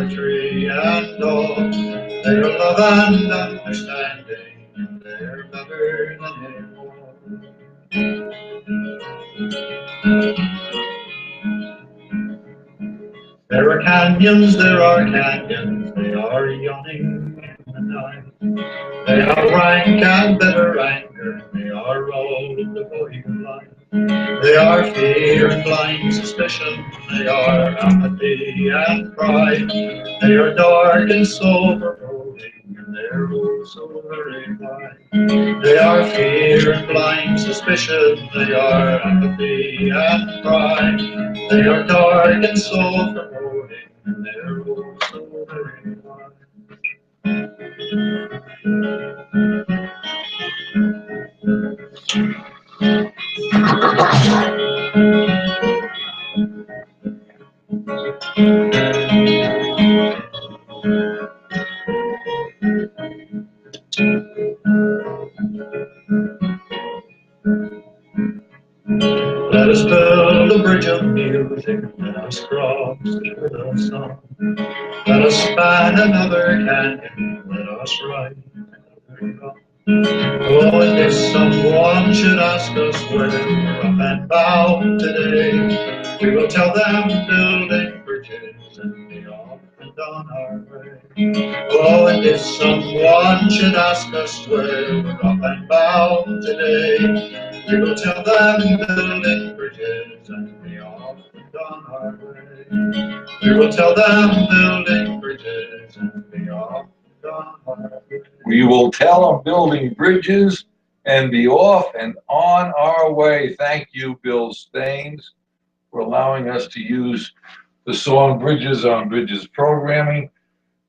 poetry and all. Their love and understanding, and they're better than anyone. There are canyons, they are yawning in the night. They are rank and bitter anger, they are rolled before you light. They are fear and blind suspicion, they are apathy and pride. They are dark and soul foreboding, and they're oh so very wide. They are fear and blind suspicion, they are apathy and pride. They are dark and soul foreboding, and they're oh so very wide. Let us build a bridge of music, let us cross it with a song. Let us span another canyon, let us right another wrong. Oh, and if someone should ask us where we're up and bound today, we will tell them building bridges and be off and on our way. Oh, and if someone should ask us where we're up and bound today, we will tell them building bridges and be off and on our way. We will tell them building bridges and be off and on our way. We will tell them building bridges and be off and on our way. Thank you, Bill Staines, for allowing us to use the song Bridges on Bridges Programming.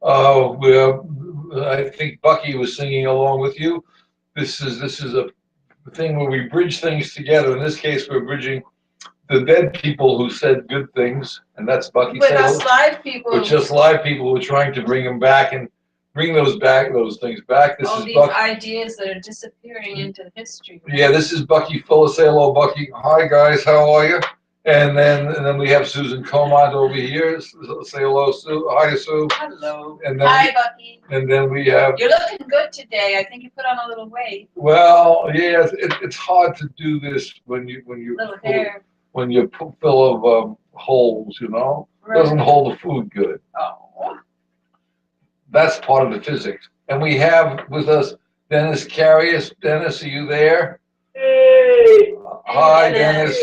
I think Bucky was singing along with you. This is a thing where we bridge things together. In this case, we're bridging the dead people who said good things, and that's Bucky. With us live people. With just live people who are trying to bring them back and bring those things back. This all is these Bucky. ideas that are disappearing into history. Right? Yeah, this is Bucky Fuller. Say hello, Bucky. Hi, guys. How are you? And then we have Susan Comont over here. Say hello, Sue. Hi, Sue. Hello. And then hi, Bucky. And then we have. You're looking good today. I think you put on a little weight. Well, yeah, it's hard to do this when you little hair. When you're full of holes, you know. Right. Doesn't hold the food good. Oh. That's part of the physics. And we have with us Dennis Carius. Dennis, are you there? Hey. Hi, Dennis.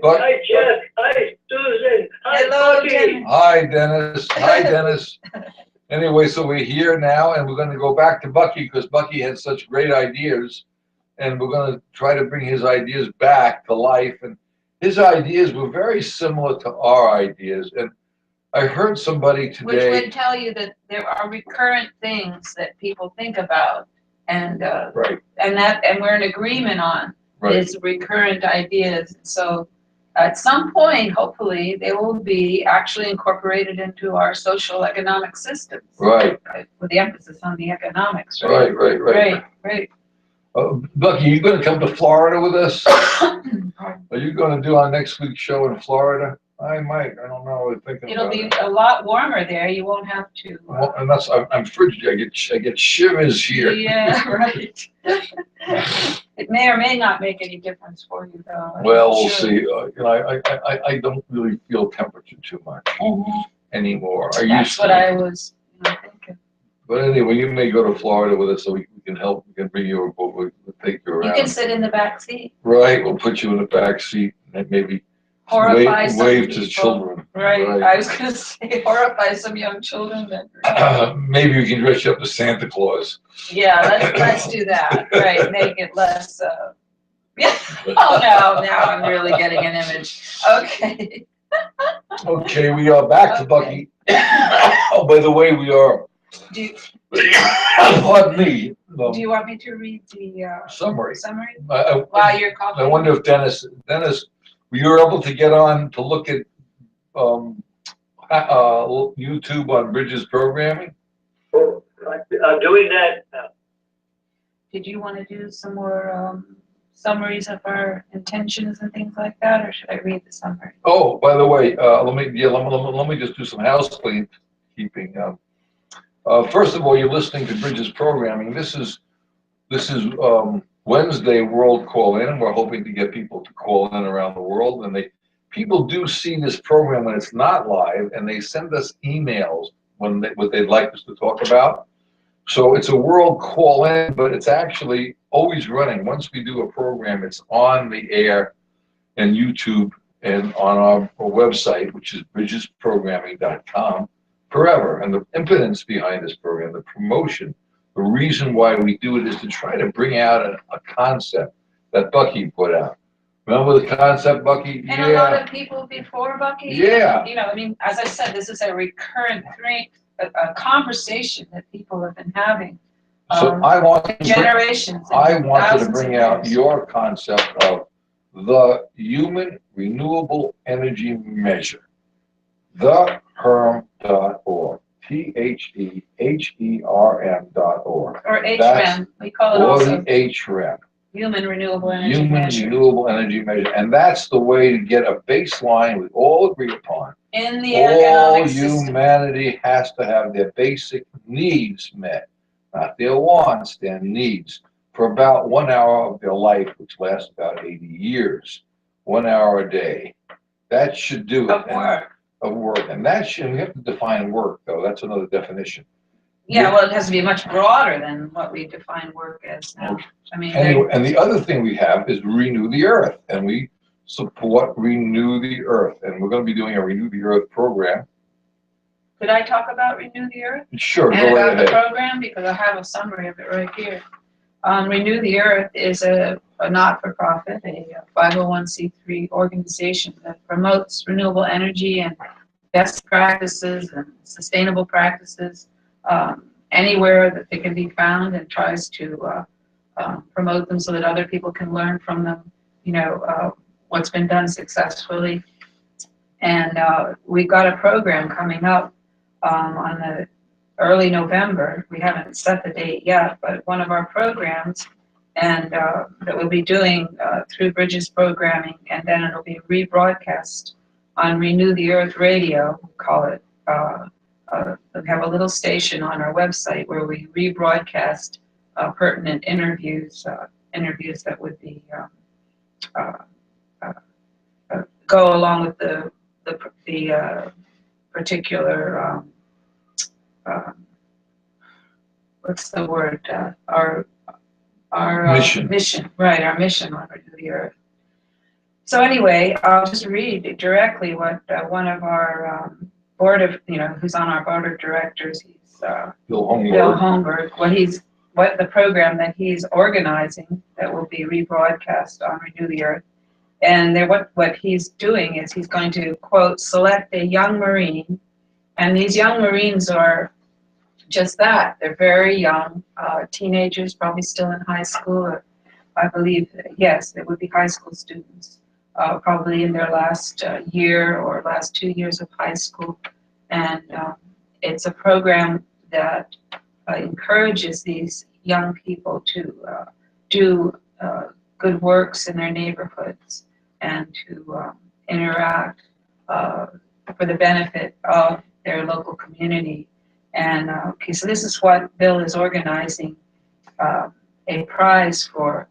Hi, Jeff. Hi, Susan. Hi, hello, Bucky. Dennis. Hi, Dennis. Hi, Dennis. Anyway, so we're here now, and we're going to go back to Bucky because Bucky had such great ideas, and we're going to try to bring his ideas back to life. And his ideas were very similar to our ideas. And I heard somebody today, which would tell you that there are recurrent things that people think about, and right, and we're in agreement on right. Is recurrent ideas. So at some point, hopefully, they will be actually incorporated into our social economic systems. Right. With the emphasis on the economics. Right. Right. Bucky, you going to come to Florida with us? Are you going to do our next week's show in Florida? I might. I don't know. I'm thinking it'll be a lot warmer there. You won't have to. Well, and that's I'm frigid. I get shivers here. Yeah, right. It may or may not make any difference for you, though. Well, we'll see. You know, I don't really feel temperature too much anymore. That's what I was thinking. But anyway, you may go to Florida with us, so we can help. We can bring you a boat. We'll take you around. You can sit in the back seat. Right. We'll put you in the back seat and maybe wave to children. Right. I was going to say horrify some young children. Maybe we can dress you up as Santa Claus. Yeah, let's do that. Right. Make it less. Yeah. Oh no! Now I'm really getting an image. Okay. Okay, we are back to Bucky. Oh, by the way, we are. Pardon me. Do you want me to read the summary? While you're coughing. I wonder if Dennis, you were able to get on to look at YouTube on Bridges Programming? Oh, I'm doing that now. Did you want to do some more summaries of our intentions and things like that, or should I read the summary? Oh, by the way, let me just do some house cleaning keeping. First of all, you're listening to Bridges Programming. This is Wednesday World Call In. We're hoping to get people to call in around the world, and people do see this program when it's not live, and they send us emails when what they'd like us to talk about. So it's a world call in, but it's actually always running. Once we do a program, it's on the air and YouTube and on our website, which is bridgesprogramming.com, forever. And the impotence behind this program, the promotion, the reason why we do it is to try to bring out a concept that Bucky put out. Remember the concept, Bucky? And a lot of people before Bucky. Yeah. You know, I mean, as I said, this is a recurrent a conversation that people have been having. So I wanted generations. to bring out your concept of the human renewable energy measure. TheHerm.org. TheHerm.org. Or HREM. We call it also. Or the HREM. Human renewable energy measure. Renewable energy measure. And that's the way to get a baseline we all agree upon. In the economic system. Humanity has to have their basic needs met, not their wants, their needs, for about 1 hour of their life, which lasts about 80 years. 1 hour a day. That should do it. Of work. And that should, we have to define work, though. That's another definition. Yeah, well, it has to be much broader than what we define work as now. Okay. I mean, anyway, and the other thing we have is Renew the Earth, and we support Renew the Earth, and we're going to be doing a Renew the Earth program. Could I talk about Renew the Earth? Sure, and go right about ahead. The program, because I have a summary of it right here. Renew the Earth is a not-for-profit, a 501c3 organization that promotes renewable energy and best practices and sustainable practices anywhere that they can be found, and tries to promote them so that other people can learn from them, you know, what's been done successfully. And we've got a program coming up on the early November. We haven't set the date yet, but one of our programs, and that we'll be doing through Bridges Programming, and then it'll be rebroadcast on Renew the Earth Radio, we call it. We have a little station on our website where we rebroadcast pertinent interviews, interviews that would be go along with the particular what's the word? Our mission, right? Our mission on Renew the Earth. So anyway, I'll just read directly what one of our board of, who's on our board of directors, he's Bill Holmberg, what the program that he's organizing that will be rebroadcast on Renew the Earth. And what he's doing is he's going to, quote, select a young Marine, and these young Marines are just that. They're very young, teenagers, probably still in high school. I believe, yes, they would be high school students, probably in their last year or last 2 years of high school. And it's a program that encourages these young people to do good works in their neighborhoods and to interact for the benefit of their local community. And okay, so this is what Bill is organizing, a prize for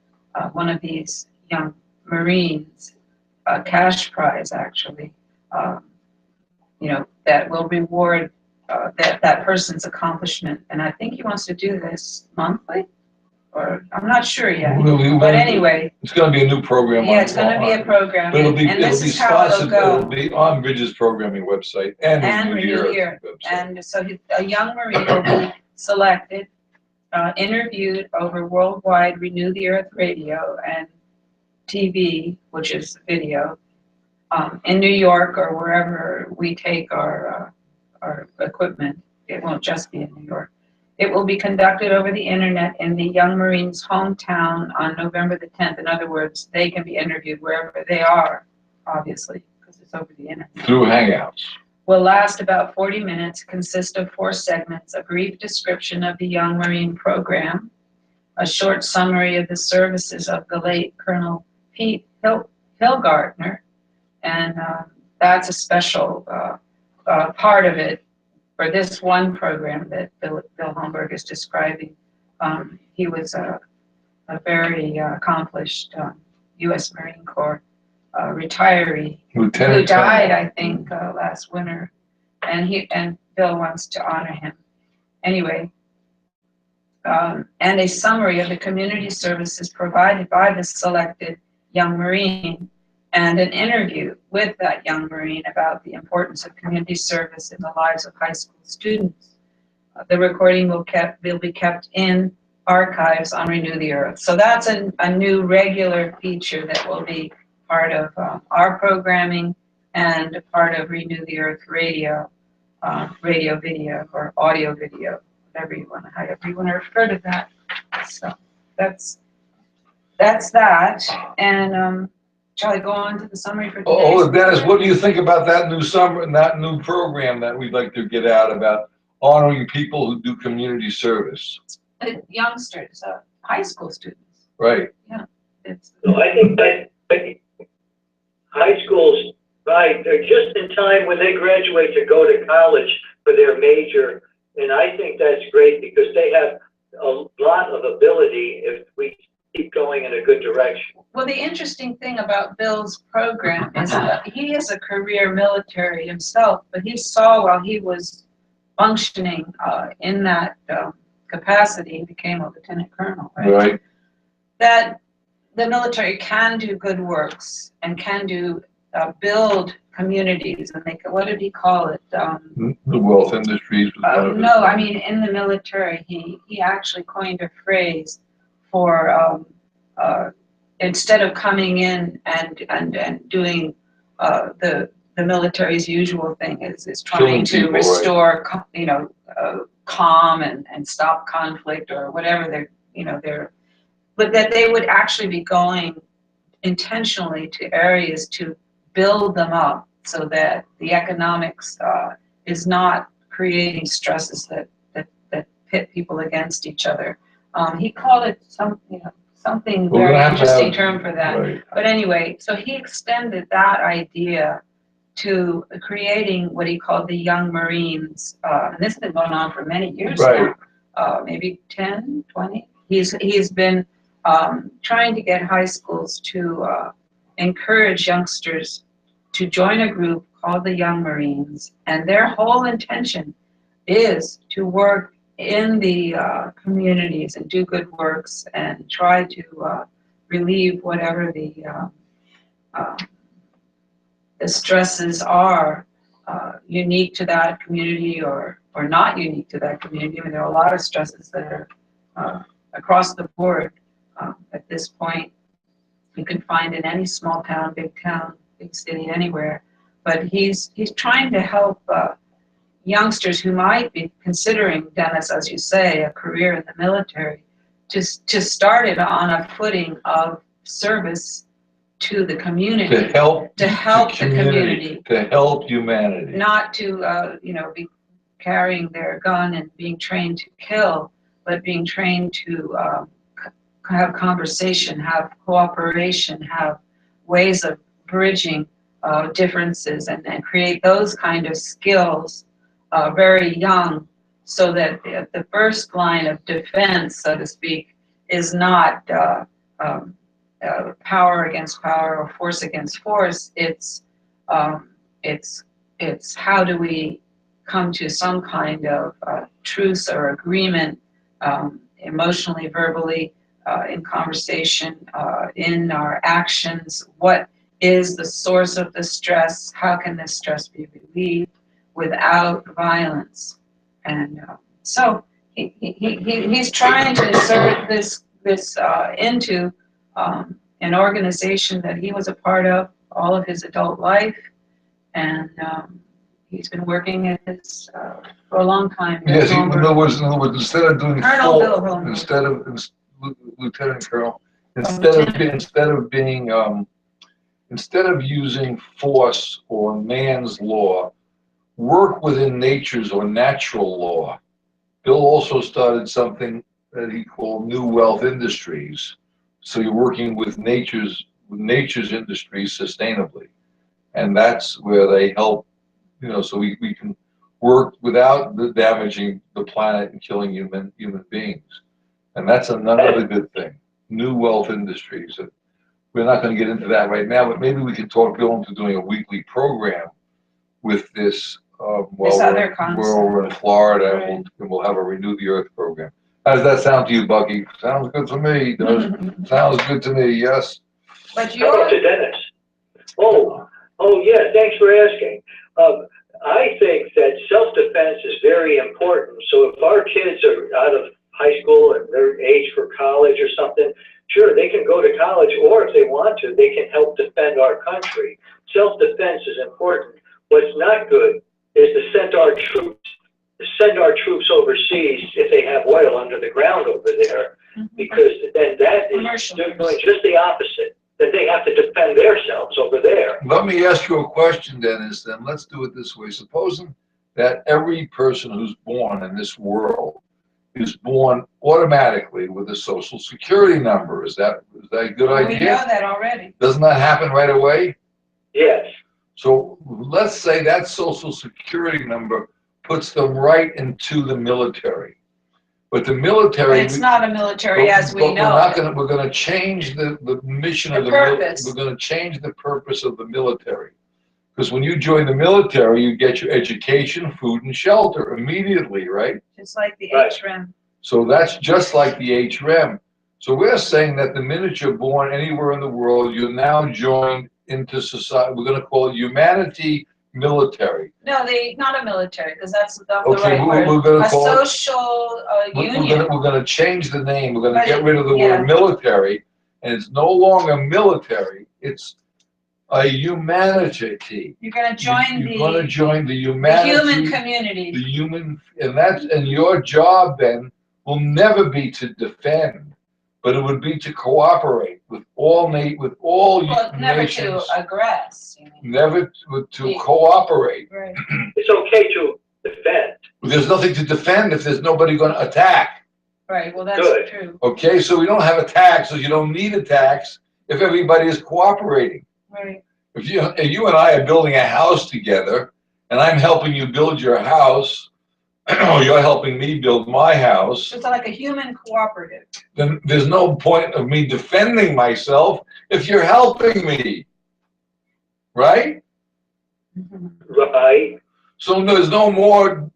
one of these young Marines, a cash prize actually, that will reward that person's accomplishment. And I think he wants to do this monthly, or I'm not sure yet. But anyway, it's going to be a new program. Yeah, it's going to be a program. But it'll be sponsored. It'll be on Bridges Programming website and Renew the Earth website. And so a young Marine will be selected, interviewed over worldwide Renew the Earth radio and TV, which is video, in New York or wherever we take our equipment. It won't just be in New York. It will be conducted over the internet in the young Marine's hometown on November the 10th. In other words, they can be interviewed wherever they are, obviously, because it's over the internet. Through Hangouts. Will last about 40 minutes, consist of 4 segments: a brief description of the Young Marine program, a short summary of the services of the late Colonel Pete Hillgardner, and that's a special part of it. for this one program that Bill Holmberg is describing. He was a very accomplished U.S. Marine Corps retiree Lieutenant who died, Colonel. I think, last winter, and Bill wants to honor him. Anyway, and a summary of the community services provided by the selected young Marine, and an interview with that young Marine about the importance of community service in the lives of high school students. The recording will be kept in archives on Renew the Earth. So that's a new regular feature that will be part of our programming and part of Renew the Earth radio, radio video or audio video, however you want to refer to that. So that's that. And shall I go on to the summary for today? Oh, Dennis, what do you think about that new program that we'd like to get out about honoring people who do community service? Youngsters, high school students. Right. Yeah. It's, So I think that high schools, right, they're just in time when they graduate to go to college for their major. And I think that's great because they have a lot of ability if we keep going in a good direction. well, the interesting thing about Bill's program is that he is a career military himself, but he saw while he was functioning in that capacity, he became a lieutenant colonel, Right. that the military can do good works and can do build communities, and they, what did he call it? The wealth industries. No, I mean in the military, he actually coined a phrase for instead of coming in and doing the military's usual thing is trying to people, restore calm and stop conflict or whatever they're but that they would actually be going intentionally to areas to build them up so that the economics is not creating stresses that pit people against each other. He called it something very interesting term for that. Right. But anyway, so he extended that idea to creating what he called the Young Marines. And this has been going on for many years Right. now, maybe 10, 20. He's been trying to get high schools to encourage youngsters to join a group called the Young Marines, and their whole intention is to work in the communities and do good works and try to relieve whatever the stresses are unique to that community or not unique to that community. I mean, there are a lot of stresses that are across the board at this point. You can find in any small town, big city, anywhere. But he's trying to help youngsters who might be considering, Dennis, as you say, a career in the military, to start it on a footing of service to the community. To help the community. To help humanity. Not to be carrying their gun and being trained to kill, but being trained to have conversation, have cooperation, have ways of bridging differences and create those kind of skills very young, so that the first line of defense, so to speak, is not power against power or force against force. It's how do we come to some kind of truce or agreement, emotionally, verbally, in conversation, in our actions. What is the source of the stress? How can this stress be relieved without violence? And so he's trying to insert this into an organization that he was a part of all of his adult life, and he's been working at this for a long time. Yes, in other words, instead of doing Lieutenant Colonel, instead of using force or man's law, work within nature's or natural law. Bill also started something that he called New Wealth Industries. So you're working with nature's industries sustainably, and that's where they help. So we can worked without damaging the planet and killing human beings. And that's another good thing. New wealth industries. We're not going to get into that right now, but maybe we can go into doing a weekly program with this. This other concept. We're over in Florida, Right. and we'll have a Renew the Earth program. How does that sound to you, Bucky? Sounds good to me. Sounds good to me. Yes. But How about to Dennis? Oh, yeah, thanks for asking. I think that self-defense is very important. So if our kids are out of high school and they're age for college or something, sure, they can go to college, or if they want to, they can help defend our country. Self-defense is important. What's not good is to send our troops overseas if they have oil under the ground over there, because then that is doing just the opposite. That they have to defend themselves over there. Let me ask you a question, Dennis, then. Let's do it this way. Supposing that every person who's born in this world is born automatically with a social security number. Is that a good idea? We know that already. Doesn't that happen right away? Yes. So let's say that social security number puts them right into the military. But the military, It's not a military as we know. We're going to change the mission of the purpose. We're going to change the purpose of the military. Because when you join the military, you get your education, food, and shelter immediately, right? Just like the Right. HREM. So that's just like the HREM. So we're saying that the minute you're born anywhere in the world, you're now joined into society. We're going to call it humanity military. No, not a military, because that's the Okay, right we're word. going to A call it. social union. We're going to change the name. We're going to But get rid of the yeah. word military, and it's no longer military. It's a humanity. You're going to join You're going to join the the humanity, human community. the human, and your job then will never be to defend, but it would be to cooperate with all Well, never nations. to aggress. Never to cooperate. Right. It's okay to defend. There's nothing to defend if there's nobody going to attack. Right. Well, that's Good. true. Okay, so we don't have attacks, so you don't need attacks if everybody is cooperating. Right. If you and I are building a house together, and I'm helping you build your house, or you're helping me build my house, It's like a human cooperative. then there's no point of me defending myself if you're helping me. Right? Right. So there's no more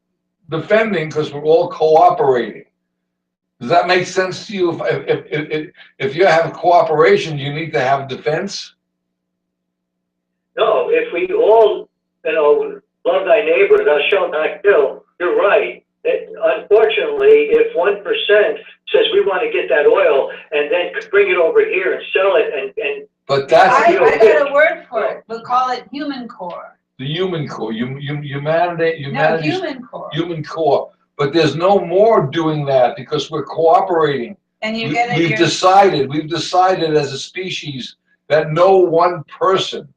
defending because we're all cooperating. Does that make sense to you? If you have cooperation, you need to have defense? No, if we all, love thy neighbor, thou shalt not kill, you're right. Unfortunately, if 1% says we want to get that oil and then bring it over here and sell it and But that's I got a word for it. We'll call it human core. the human core, humanity, No, human core. human core. But there's no more doing that because we're cooperating. And you We've decided as a species that no one person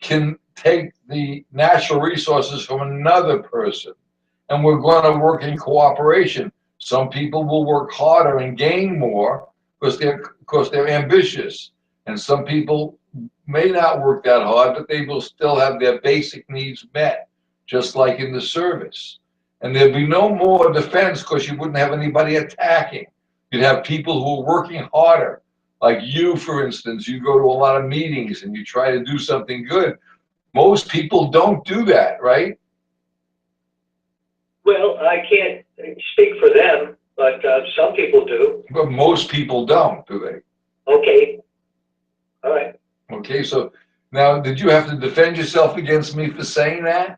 can take the natural resources from another person. And we're going to work in cooperation. Some people will work harder and gain more because they're ambitious. And some people may not work that hard, but they will still have their basic needs met, just like in the service. And there'd be no more defense because you wouldn't have anybody attacking. You'd have people who are working harder. Like you, for instance, you go to a lot of meetings and you try to do something good. Most people don't do that, right? well, I can't speak for them, but some people do. But most people don't, do they? Okay. All right. Okay, so now, did you have to defend yourself against me for saying that?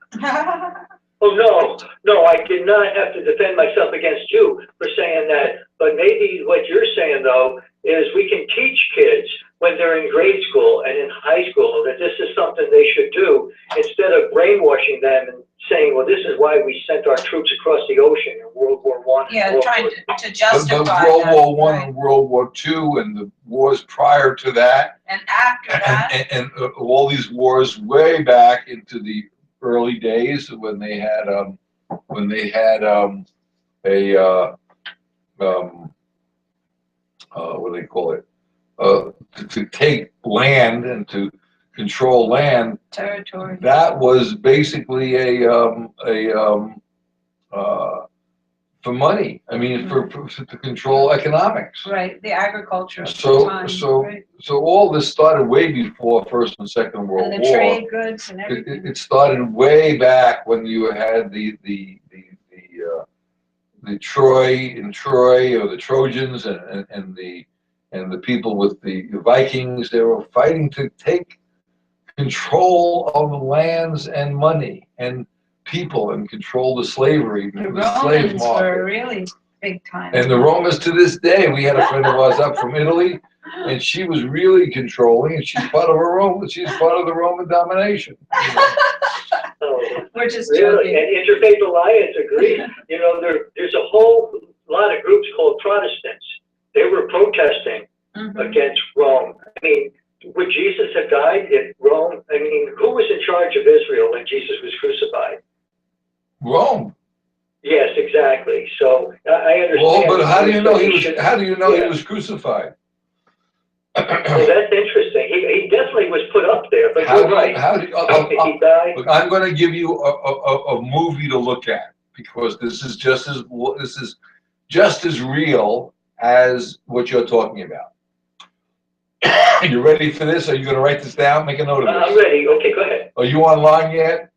Oh, no, I did not have to defend myself against you for saying that. But maybe what you're saying, though, is we can teach kids when they're in grade school and in high school that this is something they should do instead of brainwashing them and saying, well, this is why we sent our troops across the ocean in World War I. Yeah, trying to justify But World War I right. and World War II and the wars prior to that, And after that, and all these wars way back into the early days when they had what do they call it? To take land and to control land. territory. That was basically for money. I mean, to control economics. Right, the agriculture of the So time. so Right. so all this started way before First and Second World And the War. trade goods and everything. It started way back when you had the Troy or the Trojans and the people with the Vikings. They were fighting to take control of lands and money and people and control the slavery, The slave Romans market. were really big time. And the Romans to this day, we had a friend of ours up from Italy, and she was really controlling, and she's part of the Roman domination. Oh, We're just really? joking. And Interfaith Alliance agreed. You know, there's a whole lot of groups called Protestants. They were protesting against Rome. I mean, would Jesus have died if Rome? I mean, who was in charge of Israel when Jesus was crucified? Rome. Yes, exactly. So I understand. Well, but how do you know he was crucified? Well, that's interesting. He definitely was put up there. But How you're do right. He died. Look, I'm going to give you a movie to look at because this is just as real as what you're talking about. Are you ready for this? Are you going to write this down? Make a note of this. I'm ready. Okay, go ahead. Are you online yet?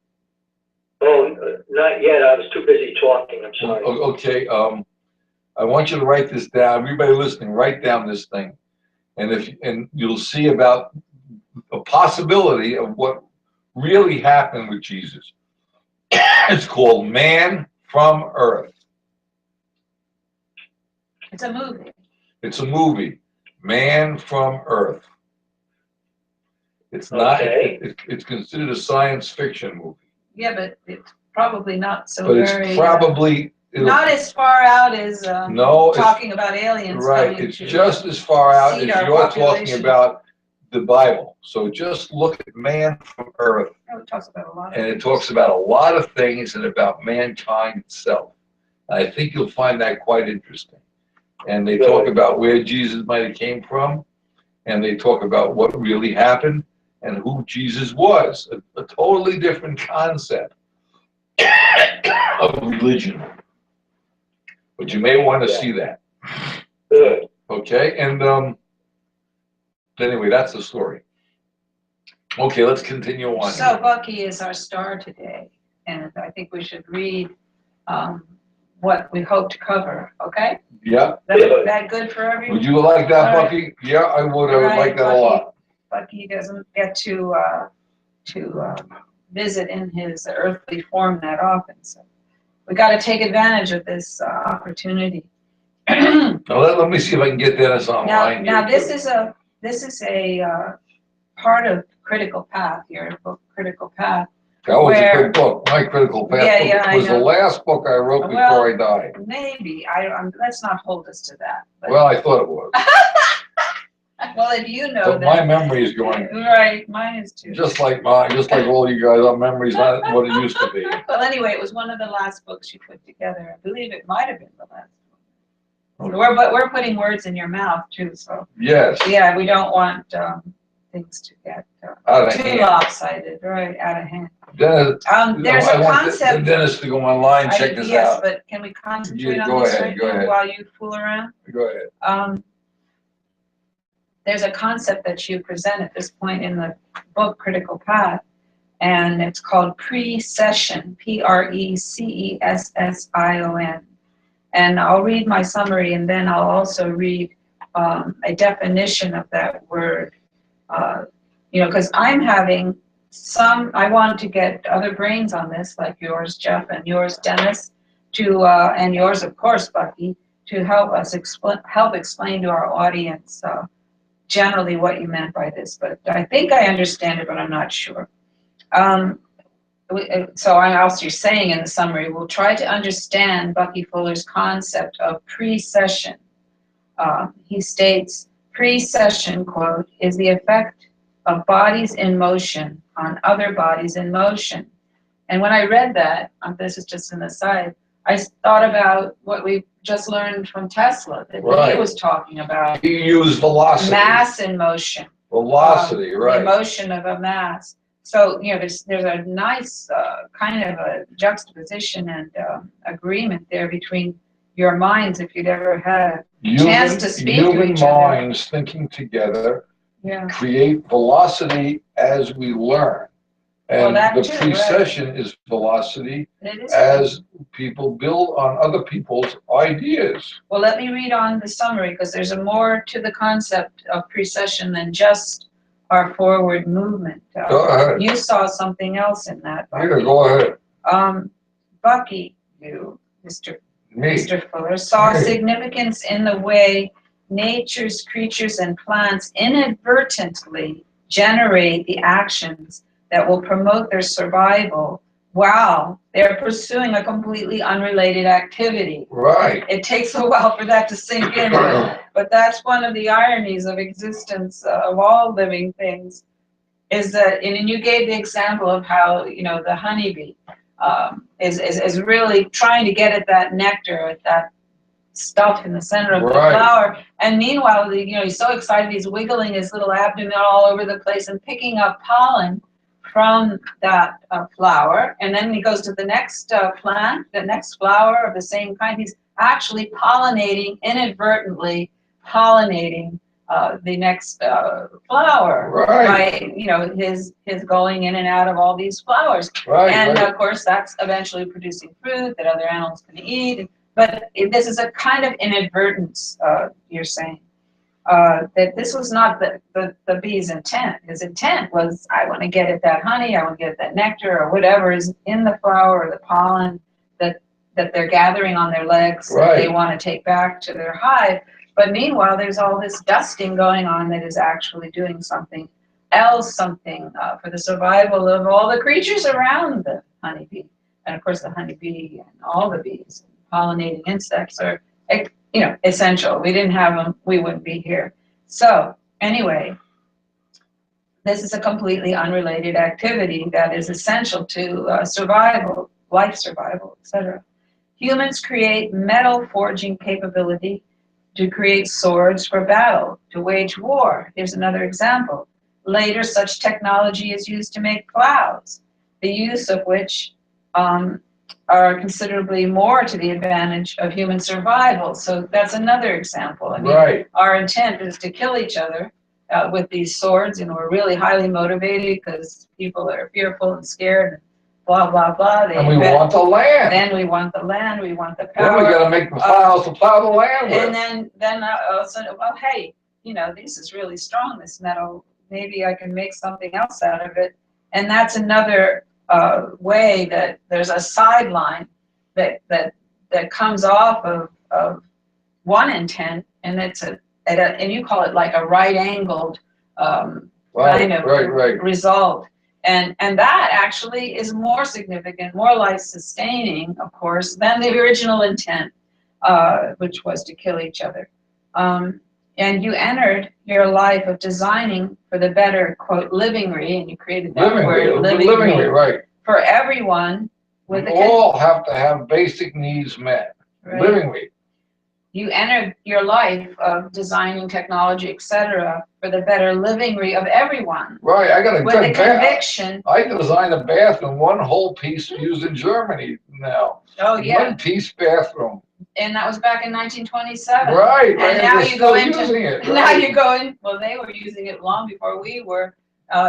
Oh, not yet. I was too busy talking. I'm sorry. Okay. I want you to write this down. Everybody listening, write down this thing, and you'll see about a possibility of what really happened with Jesus. It's called Man from Earth. It's a movie. It's a movie. Man from Earth. It's not. Okay. It's considered a science fiction movie. Yeah, but it's probably not so But very. it's probably not as far out as talking about aliens. Right. It's just as far out as you're talking about the Bible. So just look at Man from Earth. Oh, it talks about a lot of and things. it talks about a lot of things and about mankind itself. I think you'll find that quite interesting. And they talk about where Jesus might have came from, and they talk about what really happened and who Jesus was. A totally different concept of religion. But you may want to see that. Good. Okay, and anyway, that's the story. Okay, let's continue on. So Bucky is our star today, and I think we should read what we hope to cover, okay? Yeah. That good for everyone? Would you like that, All Bucky? Yeah, I would. I would like that Bucky, a lot. Bucky doesn't get to visit in his earthly form that often, so we got to take advantage of this opportunity. Now let me see if I can get Dennis online. Now this is a part of Critical Path, your book Critical Path. That was a good book. My Critical Path book was the last book I wrote before I died. Maybe. Let's not hold us to that. But. Well, I thought it was. Well, if you know but that. my memory is going. Right, mine is too. Just like all you guys, our memory's not what it used to be. Well, anyway, it was one of the last books you put together. I believe it might have been the last book. Okay. But we're putting words in your mouth too, so. Yes. Yeah, we don't want things to get too lopsided, right, out of hand. Dennis, there's a concept. Dennis to go online and check this out. Yes, but can we concentrate on this right now while you fool around? Go ahead. There's a concept that you present at this point in the book, Critical Path, and it's called precession, Precession. And I'll read my summary, and then I'll also read a definition of that word. Because I'm having I want to get other brains on this, like yours, Jeff, and yours, Dennis, and yours, of course, Bucky, to help us explain to our audience generally what you meant by this. But I think I understand it, but I'm not sure. So also you're saying in the summary, we'll try to understand Bucky Fuller's concept of precession. He states, precession, quote, is the effect of bodies in motion on other bodies in motion. And when I read that, this is just an aside, I thought about what we just learned from Tesla, that he was talking about. He used velocity. Mass in motion. Velocity, right. The motion of a mass. So, there's a nice kind of a juxtaposition and agreement there between your minds, if you'd ever had a chance to speak to human each other. minds thinking together Yeah. create velocity as we learn. And Well, that the too, precession is velocity It is. as people build on other people's ideas. Well, let me read on the summary, because there's a more to the concept of precession than just our forward movement. Go ahead. You saw something else in that, Bucky. Yeah, go ahead. Bucky, you, Mr. Me. Mr. Fuller, saw Me. significance in the way nature's creatures and plants inadvertently generate the actions that will promote their survival while they're pursuing a completely unrelated activity. Right. It takes a while for that to sink in, but that's one of the ironies of existence of all living things, is that, and you gave the example of how, you know, the honeybee is really trying to get at that nectar, at that stuff in the center of the flower. And meanwhile, you know, he's so excited, he's wiggling his little abdomen all over the place and picking up pollen from that flower. And then he goes to the next plant, the next flower of the same kind. He's actually pollinating, inadvertently pollinating the next flower by, you know, his going in and out of all these flowers. And of course, that's eventually producing fruit that other animals can eat. But this is a kind of inadvertence, you're saying, that this was not the bee's intent. His intent was, I want to get at that honey, I want to get at that nectar, or whatever is in the flower or the pollen that they're gathering on their legs that they want to take back to their hive. But meanwhile, there's all this dusting going on that is actually doing something else, something for the survival of all the creatures around the honeybee. And of course, the honeybee and all the bees, pollinating insects are, you know, essential. We didn't have them, we wouldn't be here. So anyway, this is a completely unrelated activity that is essential to survival, life survival, etc. Humans create metal forging capability to create swords for battle, to wage war. Here's another example. Later, such technology is used to make plows, the use of which are considerably more to the advantage of human survival. So that's another example. I mean, our intent is to kill each other with these swords, and we're really highly motivated because people are fearful and scared, and blah, blah, blah. And we want the land. Then we want the land, we want the power. Then we got to make the plows to plow the land with. And then also, well, hey, you know, this is really strong, this metal. Maybe I can make something else out of it. And that's another way that there's a sideline that comes off of one intent, and it's and you call it like a right-angled kind of result. And that actually is more significant, more life-sustaining, of course, than the original intent, which was to kill each other. And you entered your life of designing for the better, quote, livingry, and you created that word, livingry, for everyone. We all have to have basic needs met. Livingry. You entered your life of designing technology, etc., for the better livingry of everyone. Right, I got a good conviction. I designed a bathroom, one whole piece used in Germany now. Oh yeah. One piece bathroom. And that was back in 1927. Right. And now you go into it. Now you go in. Well, they were using it long before we were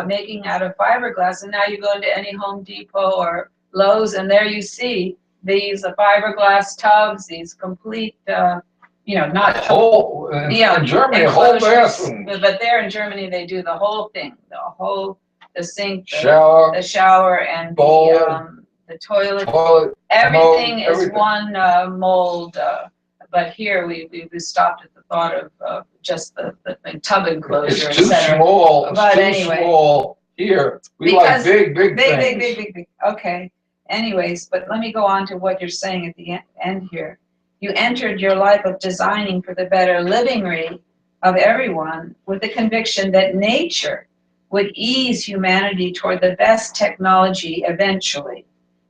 making out of fiberglass. And now you go into any Home Depot or Lowe's, and there you see these fiberglass tubs, these complete, you know, not whole. In Germany, a whole bathroom. But there in Germany, they do the whole thing, the sink, the shower, and bowl, the toilet. Everything is one mold. But here we stopped at the thought of just the tub enclosure, it's too small. But it's anyway, too small here. We like big things. Big. Okay. Anyways, but let me go on to what you're saying at the end here. You entered your life of designing for the better livingry of everyone with the conviction that nature would ease humanity toward the best technology eventually,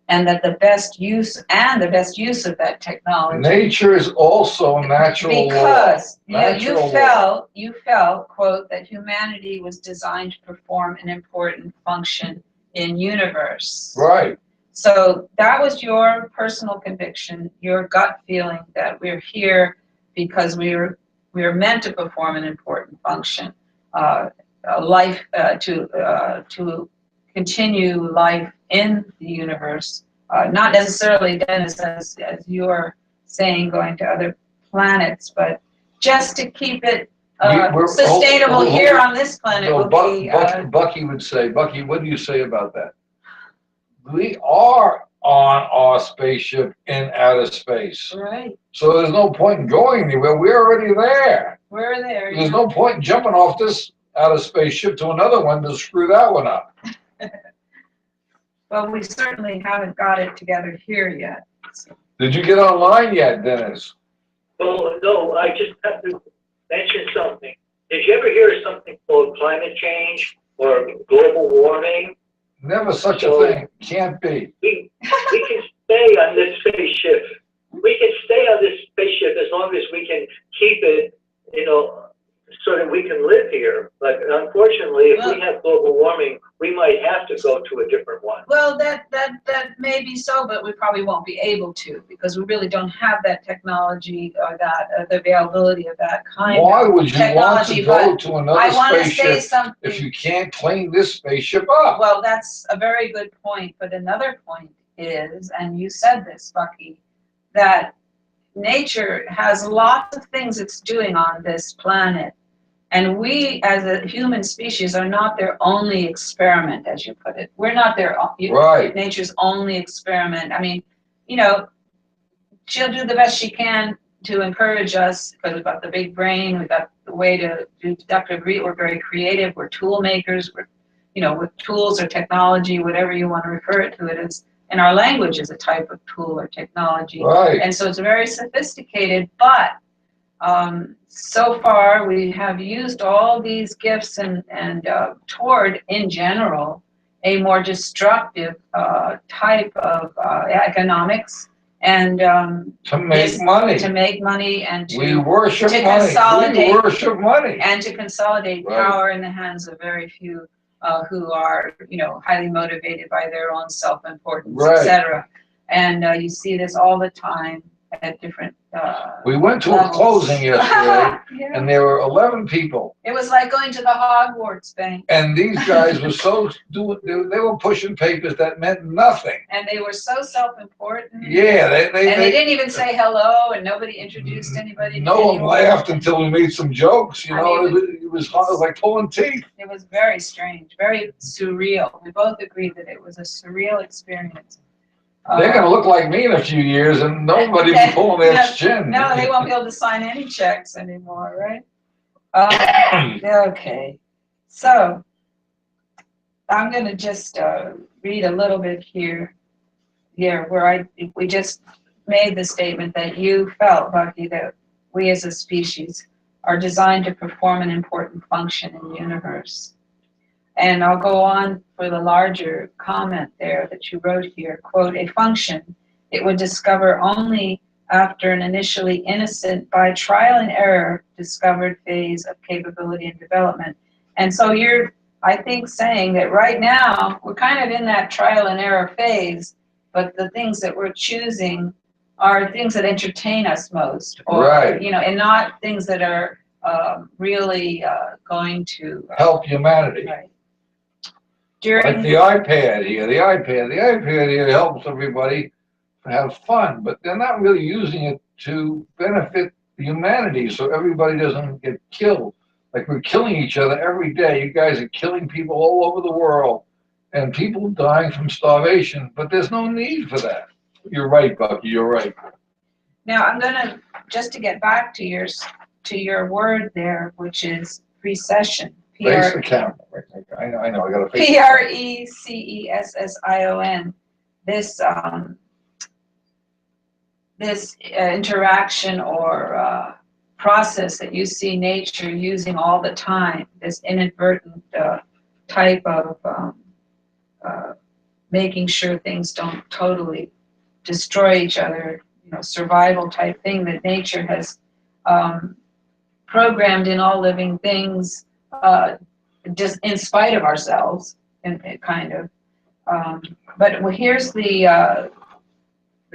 and that the best use of that technology. Nature is also natural because law. you felt, quote, that humanity was designed to perform an important function in universe. Right. So that was your personal conviction, your gut feeling that we're here because we're meant to perform an important function, life to continue life in the universe, not necessarily, Dennis, as you're saying, going to other planets, but just to keep it sustainable here on this planet. No, will be, Bucky would say, Bucky, what do you say about that? We are on our spaceship in outer space. Right. So there's no point in going anywhere. We're already there. We're there. There's no point in jumping off this outer spaceship to another one to screw that one up. Well, we certainly haven't got it together here yet. So. Did you get online yet, Dennis? Well, no, I just have to mention something. Did you ever hear of something called climate change or global warming? Never such a thing. Can't be. We can stay on this spaceship. We can stay on this spaceship as long as we can keep it, so that we can live here. But unfortunately, if we have global warming, we might have to go to a different one. Well, that may be so, but we probably won't be able to because we really don't have that technology or that the availability of that kind Why of would you want to technology. go to another I want to say spaceship something. if you can't clean this spaceship up? Well, that's a very good point. But another point is, and you said this, Bucky, that nature has lots of things it's doing on this planet. And we, as a human species, are not their only experiment, as you put it. We're not nature's only experiment. I mean, she'll do the best she can to encourage us because we've got the big brain, we've got the way to do deductive reasoning. We're very creative. We're tool makers. We're, with tools or technology, whatever you want to refer it to it as. And our language is a type of tool or technology. Right. And so it's very sophisticated, but so far we have used all these gifts and toward, in general, a more destructive type of economics and to make money. To make money and we worship to money. Consolidate, we worship money. And to consolidate power in the hands of very few who are, highly motivated by their own self-importance, etc. And you see this all the time at different we went to levels. A closing yesterday, yeah. And there were 11 people. It was like going to the Hogwarts bank. And these guys were they were pushing papers that meant nothing. And they were so self-important. Yeah, they didn't even say hello, and nobody introduced anybody. No one laughed until we made some jokes. It was like pulling teeth. It was very strange, very surreal. We both agreed that it was a surreal experience. They're going to look like me in a few years, and nobody will be pulling their chin. No, they won't be able to sign any checks anymore, right? Okay. So I'm going to just read a little bit here where we just made the statement that you felt, Bucky, that we as a species are designed to perform an important function in the universe. And I'll go on for the larger comment there that you wrote here, quote, a function it would discover only after an initially innocent, by trial and error, discovered phase of capability and development. And so you're, I think, saying that right now we're kind of in that trial and error phase, but the things that we're choosing are things that entertain us most, or, right. And not things that are really going to help humanity. Right. Like the iPad here. The iPad here helps everybody have fun, but they're not really using it to benefit humanity so everybody doesn't get killed. Like we're killing each other every day. You guys are killing people all over the world and people dying from starvation, but there's no need for that. You're right, Bucky, you're right. Now I'm gonna, just to get back to your word there, which is precession. Face the camera. I know. I got to face Precession. This interaction or process that you see nature using all the time, this inadvertent type of making sure things don't totally destroy each other, survival type thing that nature has programmed in all living things, just in spite of ourselves, and it kind of, But here's the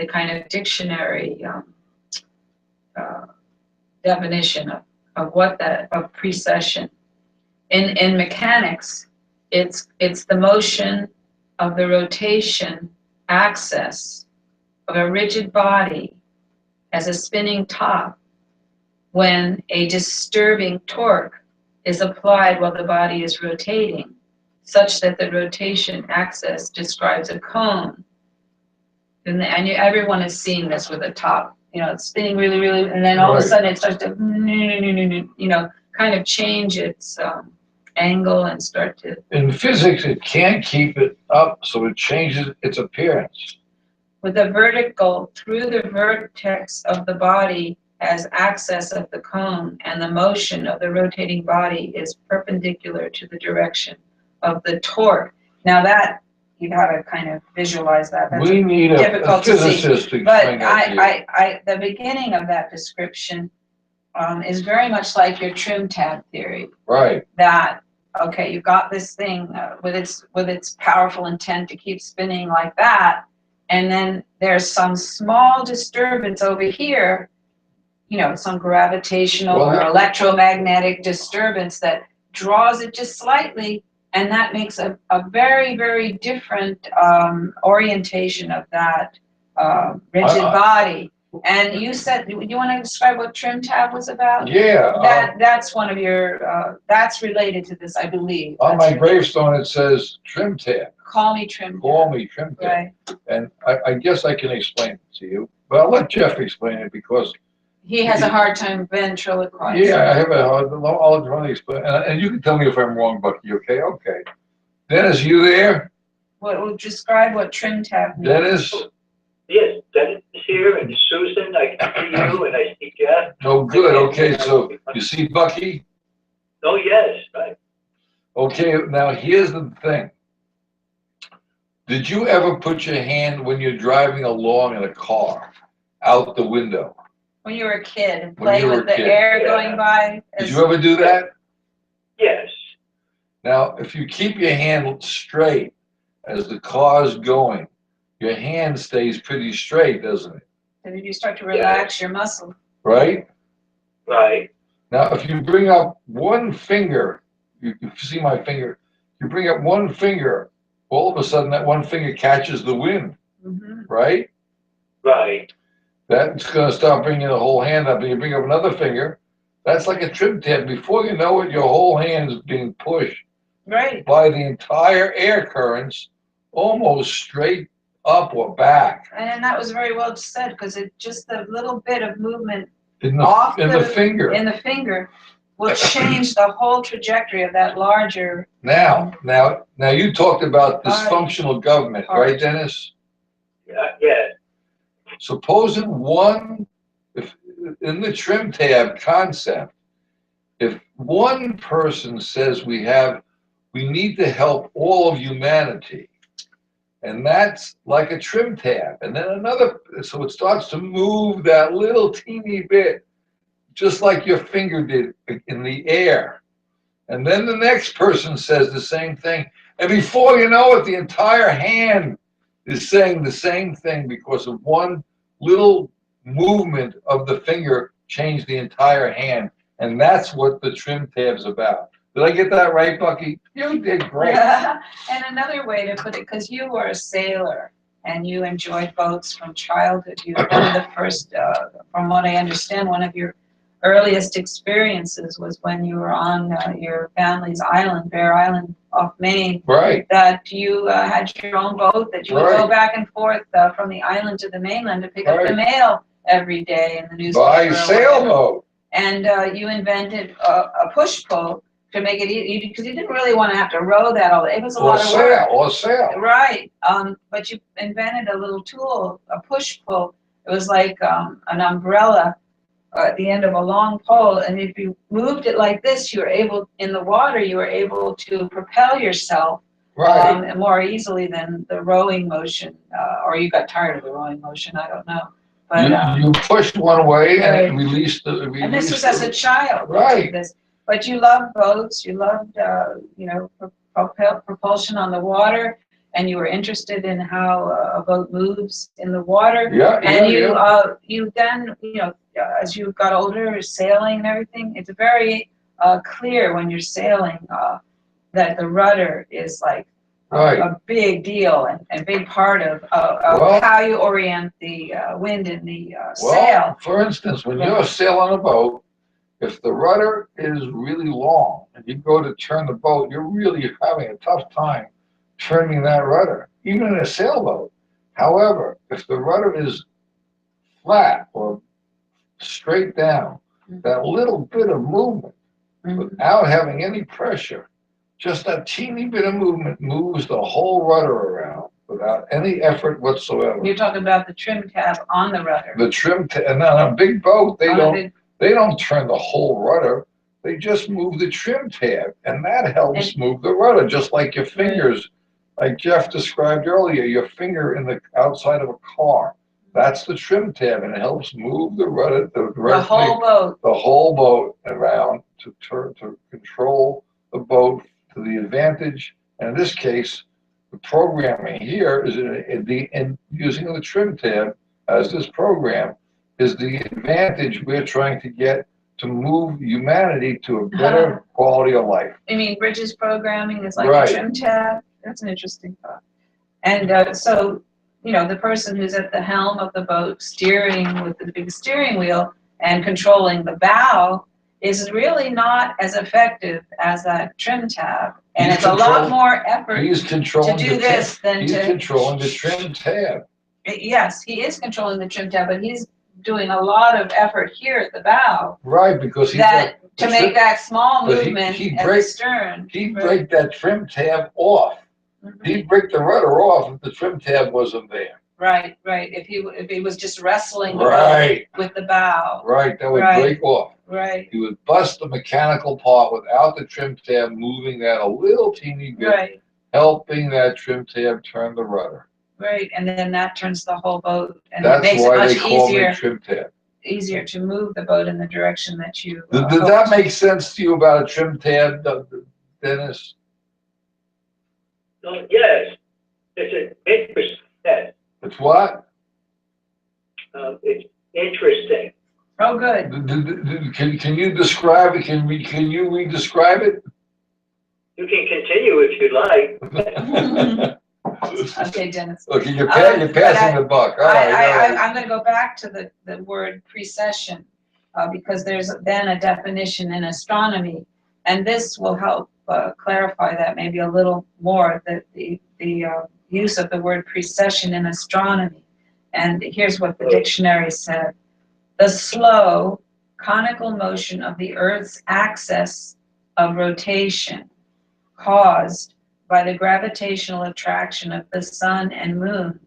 kind of dictionary definition of what of precession. In mechanics, it's the motion of the rotation axis of a rigid body as a spinning top when a disturbing torque is applied while the body is rotating, such that the rotation axis describes a cone. And everyone has seen this with a top, it's spinning really, really, and then all of a sudden it starts to, kind of change its angle and start to. In physics, it can't keep it up, so it changes its appearance. With the vertical through the vertex of the body as axis of the cone, and the motion of the rotating body is perpendicular to the direction of the torque. Now that, you gotta kind of visualize that. That's we need a physicist to explain that. But the beginning of that description is very much like your trim tab theory. Right. That, okay, you've got this thing with its powerful intent to keep spinning like that, and then there's some small disturbance over here, some gravitational or electromagnetic disturbance that draws it just slightly, and that makes a very, very different orientation of that rigid body. And you said, do you want to describe what trim tab was about? Yeah. That's one of your, that's related to this, I believe. On my gravestone, it says trim tab. Call me trim tab. Call me trim tab. Right. And I guess I can explain it to you, but I'll let Jeff explain it because he has a hard time ventriloquizing. Yeah, I have I'll try to explain, and you can tell me if I'm wrong, Bucky. Okay. Dennis, you there? Well, describe what trim tab means. Dennis. Yes, Dennis is here, and Susan, I can see you, and I see Jeff. Oh, good. Okay, so you see Bucky? Oh, yes, right. Okay, now here's the thing. Did you ever put your hand when you're driving along in a car out the window? When you were a kid and play with the air going by? Did you ever do that? Yes. Now, if you keep your hand straight as the car's going, your hand stays pretty straight, doesn't it? And then you start to relax your muscle. Right? Right. Now, if you bring up one finger, you see my finger, you bring up one finger, all of a sudden that one finger catches the wind, right? Right. That's going to start bringing the whole hand up, and you bring up another finger. That's like a trim tab. Before you know it, your whole hand is being pushed by the entire air currents, almost straight up or back. And that was very well said, because it just a little bit of movement in the finger will change the whole trajectory of that larger. Now you talked about dysfunctional government, right, Dennis? Yeah. Supposing if in the trim tab concept, if one person says we need to help all of humanity, and that's like a trim tab, and then so it starts to move that little teeny bit, just like your finger did in the air. And then the next person says the same thing, and before you know it, the entire hand is saying the same thing because of one little movement of the finger changed the entire hand. And that's what the trim tab's about. Did I get that right, Bucky? You did great. And another way to put it, because you were a sailor and you enjoyed boats from childhood, you one of the first, from what I understand, one of your earliest experiences was when you were on your family's island, Bear Island off Maine. Right. That you had your own boat, that you would go back and forth from the island to the mainland to pick up the mail every day in the newspaper. By sailboat. And you invented a push-pull to make it easy, because you didn't really want to have to row that all day. It was a lot of work. Or sail. Right. But you invented a little tool, a push-pull. It was like an umbrella at the end of a long pole, and if you moved it like this, you were able, in the water, you were able to propel yourself more easily than the rowing motion, or you got tired of the rowing motion, I don't know. But you pushed one way and it released the. And this was as a child. Right. But you loved boats. You loved, propulsion on the water, and you were interested in how a boat moves in the water. Yeah, And yeah. you then, as you got older, sailing and everything, it's very clear when you're sailing that the rudder is like Right. a big deal and a big part of Well, how you orient the wind in the Well, sail. for instance, when you're sailing a boat, if the rudder is really long and you go to turn the boat, you're really having a tough time turning that rudder, even in a sailboat. However, if the rudder is flat or straight down, that little bit of movement without having any pressure, just that teeny bit of movement moves the whole rudder around without any effort whatsoever. You're talking about the trim tab on the rudder. The trim tab, and on a big boat, they don't turn the whole rudder. They just move the trim tab, and that helps move the rudder, just like your fingers, like Jeff described earlier, your finger in the outside of a car. That's the trim tab, and it helps move the rudder, the whole boat around to control the boat to the advantage. And in this case, the programming here is in using the trim tab as this program is the advantage we're trying to get to move humanity to a better quality of life. You mean Bridges programming is like a trim tab? That's an interesting thought. And so, the person who's at the helm of the boat steering with the big steering wheel and controlling the bow is really not as effective as that trim tab. And it's a lot more effort to do this than he's controlling the trim tab. Yes, he is controlling the trim tab, but he's doing a lot of effort here at the bow. Right, because to make that small movement at the stern. He'd break that trim tab off. He'd break the rudder off if the trim tab wasn't there. Right. If he was just wrestling with the bow. Right, that would break off. Right. He would bust the mechanical part without the trim tab moving that a little teeny bit, helping that trim tab turn the rudder. Right, and then that turns the whole boat, and that's it makes why it they call me trim tab. Easier to move the boat in the direction that you. Did that make sense to you about a trim tab, Dennis? Yes, it's an interesting test. It's what? It's interesting. Oh, good. Can you describe it? Can you re-describe it? You can continue if you'd like. Okay, Dennis. Okay, you're passing the buck. All right. I'm going to go back to the word precession because there's then a definition in astronomy, and this will help clarify that maybe a little more, that the use of the word precession in astronomy. And here's what the dictionary said: the slow conical motion of the Earth's axis of rotation caused by the gravitational attraction of the sun and moon,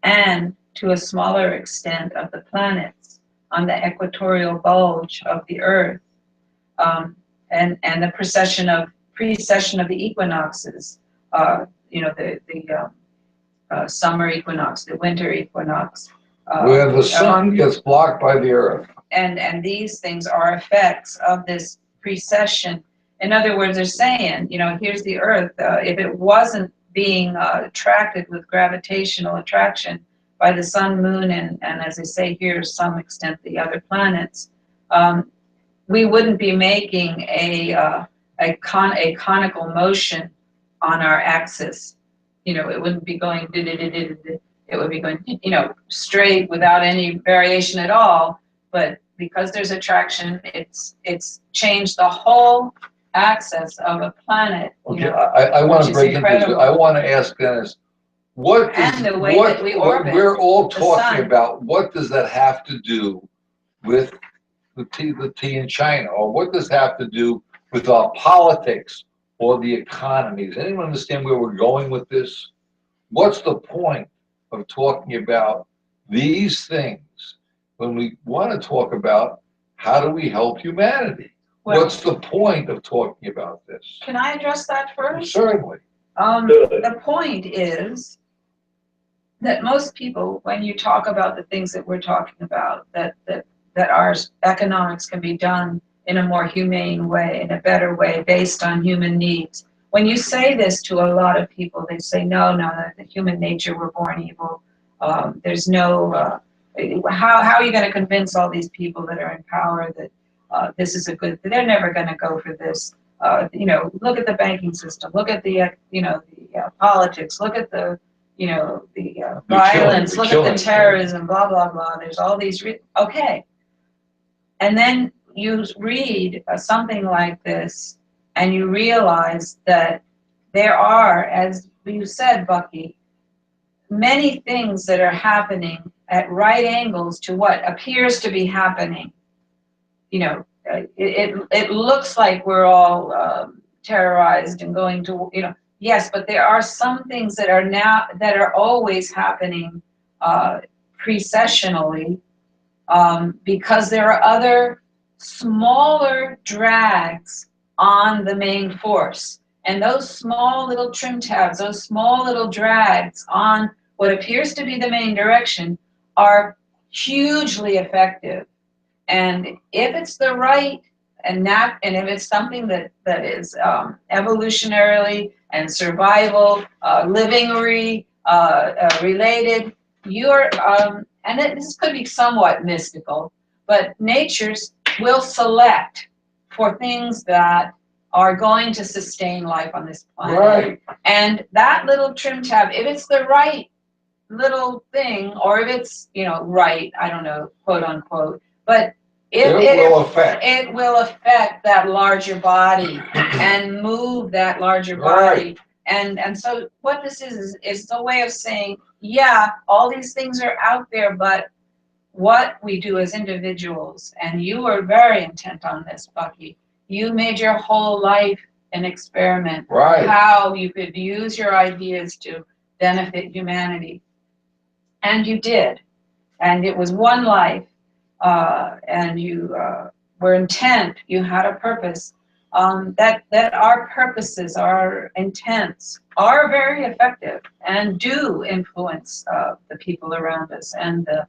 and to a smaller extent of the planets on the equatorial bulge of the Earth, and the precession of the equinoxes, the summer equinox, the winter equinox, where the sun gets blocked by the Earth. And these things are effects of this precession. In other words, they're saying, here's the Earth. If it wasn't being attracted with gravitational attraction by the sun, moon, and as they say here, to some extent, the other planets, we wouldn't be making a conical motion on our axis. It wouldn't be going, it would be going, straight without any variation at all. But because there's attraction, it's changed the whole axis of a planet. Okay, I want to break into this. I want to ask Dennis, that we orbit we're all talking about, what does that have to do with the tea in China? Or what does that have to do with our politics or the economy? Does anyone understand where we're going with this? What's the point of talking about these things when we want to talk about how do we help humanity? What's the point of talking about this? Can I address that first? Certainly. The point is that most people, when you talk about the things that we're talking about, that our economics can be done in a more humane way, in a better way, based on human needs, when you say this to a lot of people, they say, no, the human nature, we're born evil. There's no, how are you going to convince all these people that are in power that this is a good, they're never going to go for this. You know, look at the banking system, look at the, you know, the politics, look at the, you know, the violence, look at the terrorism, blah, blah, blah. There's all these, okay. And then you read something like this and you realize that there are, as you said, Bucky, many things that are happening at right angles to what appears to be happening. You know, it looks like we're all terrorized and going to, you know, yes, but there are some things that are now, that are always happening precessionally, because there are other smaller drags on the main force. And those small little trim tabs, those small little drags on what appears to be the main direction are hugely effective. And if it's the right and if it's something that is evolutionarily and survival, livingry, related, you're, and this could be somewhat mystical, but natures will select for things that are going to sustain life on this planet. Right. And that little trim tab, if it's the right little thing, or if it's, you know, right, I don't know, quote unquote, but it will affect that larger body and move that larger body. Right. And so what this is a way of saying, yeah, all these things are out there, but what we do as individuals, and you were very intent on this, Bucky, you made your whole life an experiment. Right. How you could use your ideas to benefit humanity. And you did. And it was one life. And you were intent, you had a purpose. That our purposes, our intents are very effective and do influence the people around us and the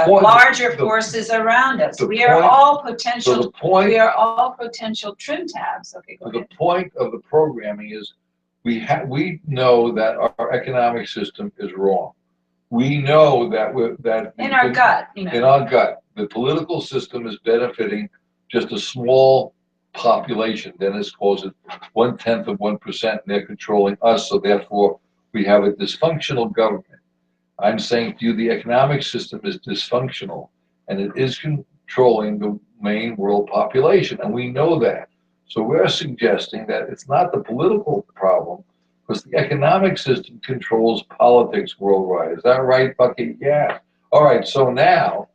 larger forces around us. We are all potential. We are all potential trim tabs. Okay, go ahead. The point of the programming is we know that our economic system is wrong. We know that in our gut, you know. In our gut, the political system is benefiting just a small population. Dennis calls it 0.1%, and they're controlling us. So therefore, we have a dysfunctional government. I'm saying to you, the economic system is dysfunctional, and it is controlling the main world population, and we know that. So we're suggesting that it's not the political problem, because the economic system controls politics worldwide. Is that right, Bucky? Yeah. All right, so now,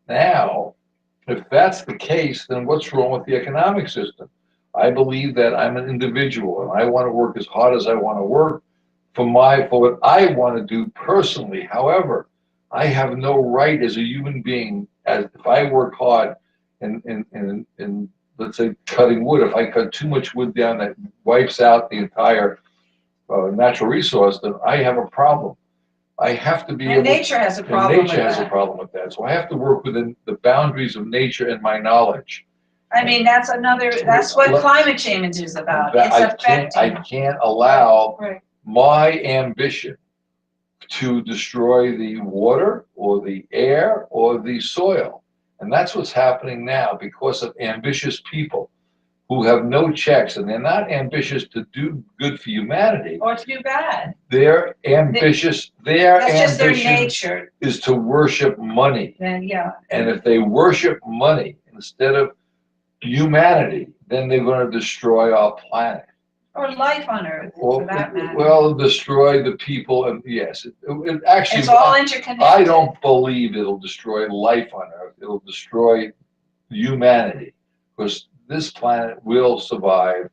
if that's the case, then what's wrong with the economic system? I believe that I'm an individual, and I want to work as hard as I want to work for what I want to do personally. However, I have no right as a human being, as if I work hard in let's say cutting wood, if I cut too much wood down that wipes out the entire natural resource, then I have a problem. I have to be able. Nature has a problem. Nature has a problem with that. So I have to work within the boundaries of nature and my knowledge. I mean, that's what climate change is about. It's affecting. I can't allow my ambition to destroy the water or the air or the soil. And that's what's happening now because of ambitious people who have no checks, and they're not ambitious to do good for humanity. Or to do bad. They're ambitious. That's just their nature. Is to worship money. Then, yeah. And if they worship money instead of humanity, then they're going to destroy our planet. Or life on Earth, for that matter. Well, destroy the people, and yes, it actually. It's all interconnected. I don't believe it'll destroy life on Earth. It'll destroy humanity, because this planet will survive.